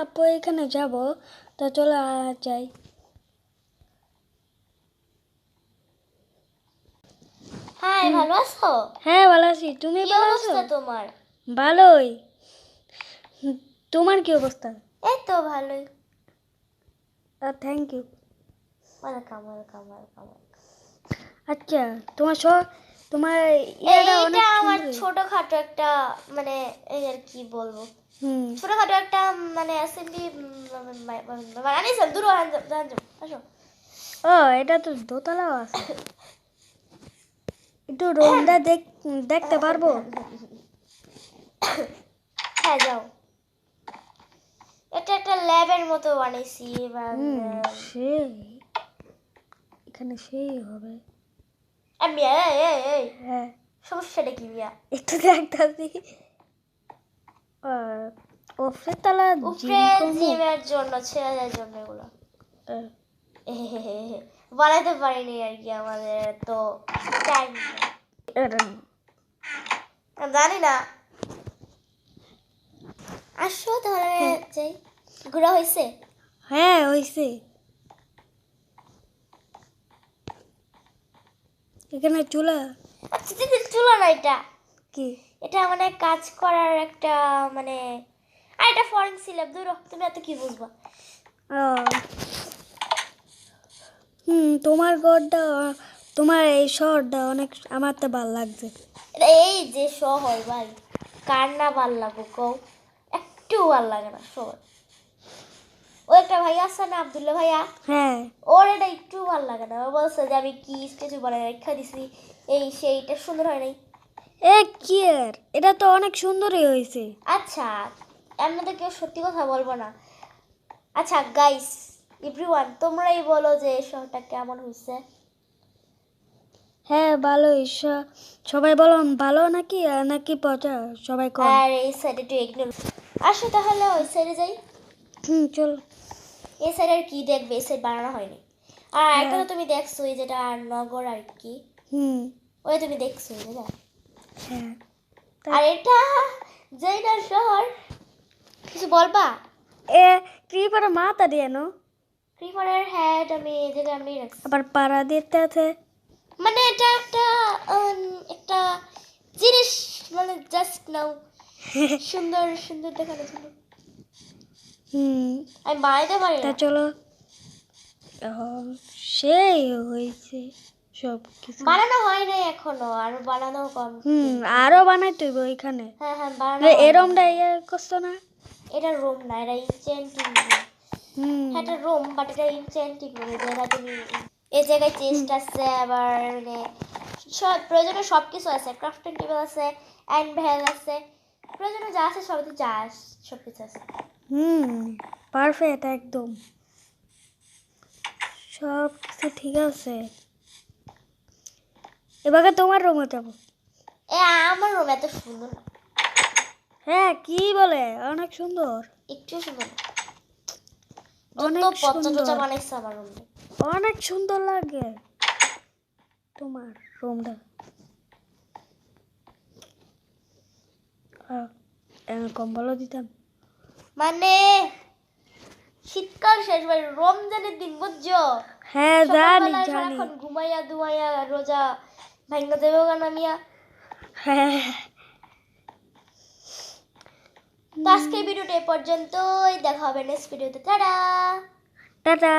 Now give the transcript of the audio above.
আপু এখানে যাব, তা চলে যাই। হাই, ভালো আছো? হ্যাঁ ভালো আছি, তুমি কি ভালো আছো? অবস্থা তোমার? ভালোই। তোমার কি অবস্থা? এই তো ভালোই। Thank you. Welcome welcome welcome. আচ্ছা, তোমার ইয়েটা এইটা অনেক আমার সুন্দর। ছোটখাটো একটা মানে এই আর কি বলবো, হুম। ছোটখাটো একটা মানে অ্যাসেম্বলি বানিয়েছিলাম। দূর আসো। ও, এটা তো দোতলাও আছে। একটু রুমটা দেখতে পারবো? হ্যাঁ যাও। এটা একটা ল্যাবের মতো বানিয়েছি এবার। সেই এখানে সেই হবে। মিয়া এই হ্যাঁ, সমস্যাটা কি মিয়া? একটু দেখতেছি। উপরে তলা উপরে জিমের জন্য, ছেলেদের জন্য এগুলো বানাইতে পারিনি আর কি, আমাদের তো টাইম জানি না। আসো তাহলে যাই। ঘোরা হয়েছে? হ্যাঁ হয়েছে। এখানে চুলা আচ্ছা চুলো না, এটা কি? এটা মানে কাজ করার একটা মানে, আর এটা ফরেন সিলেব। দূর, তুমি এত কি বুঝবা? তোমার ঘরটা, তোমার এই শহরটা অনেক আমার তো ভালো লাগছে। এটা এই যে শহর ভাই, কার না ভাল লাগো কও? একটু ভাল লাগে না শহর। ও একটা ভাইয়া আছে না, আব্দুল্লাহ ভাইয়া, হ্যাঁ, ওর এটা একটু ভাল লাগে না। ও বলছে যে আমি কি স্ট্যাচু বানাই রেখা দিছি, এই সেইটা সুন্দর হয় নাই। কি আর, এটা তো অনেক সুন্দরই হয়েছে। আচ্ছা, এমনি তো কেউ সত্যি কথা বলবো না। আচ্ছা গাইস, এভরিওয়ান, তোমরাই বলো যে এই শহরটা কেমন হয়েছে। হ্যাঁ ভালোই। সবাই বলো ভালো নাকি নাকি পচা, সবাই কম। আর এই সাইডে একটু ইগনোর। আসো তাহলে ওই সাইডে যাই। চল। এই সাইড আর কি দেখবে, এই সাইড বানানো হয়নি। আর একটা হ্যাঁ। তো তুমি দেখছো এই যেটা নগর আর কি, ওই তুমি দেখছো যেটা। হ্যাঁ। আর এটা যেটা শহর, কিছু বলবা? ক্রিপারে মাথা দিয়ে নো, ক্রিপারের হেড আমি এই জায়গায় আমি রাখছি। আবার পাড়া দিতে আছে। মানে এটা একটা একটা জিনিস, মানে জাস্ট নাও সুন্দর সুন্দর দেখানোর জন্য। আমি বানাইতে পারি তা না। চলো। সেই হয়েছে সব কিছু। বানানো হয় নাই এখনো, আর বানানো কম। আরো বানাইতে হইব এখানে। হ্যাঁ হ্যাঁ বানানো। এরমটা ইয়ে করছো না? এটা রুম না, এটা ইনচেন্টিং রুম। হ্যাঁ এটা রুম, বাট এটা ইনচেন্টিং রুম। এই জায়গায় তুমি এই জায়গায় চেস্ট আছে, আবার মানে সব প্রয়োজনীয় সব কিছু আছে। ক্রাফটিং টেবিল আছে, অ্যান্ডভেল আছে, প্রয়োজনীয় যা আছে সব যা সব কিছু আছে। পারফেক্ট একদম, সব কিছু ঠিক আছে। এবারে তোমার রুমে যাবো। আমার রুম এত সুন্দর না। হ্যাঁ, কি বলে, অনেক সুন্দর। একটু সুন্দর না, অনেক যত পচা সুন্দর, টচা বানাইছে আমার রুমে। অনেক সুন্দর লাগে তোমার রুমটা। কম্বলও দিতাম। মানে শীতকাল শেষ, ভাই রমজানের দিন বুঝছো? হ্যাঁ জানি জানি। সারাক্ষণ ঘুমাইয়া দুমাইয়া রোজা ভাঙ্গা দেবে না মিয়া। হ্যাঁ। তো আজকের ভিডিওটা এ পর্যন্তই, দেখা হবে নেক্সট ভিডিওতে। টাটা। টাটা।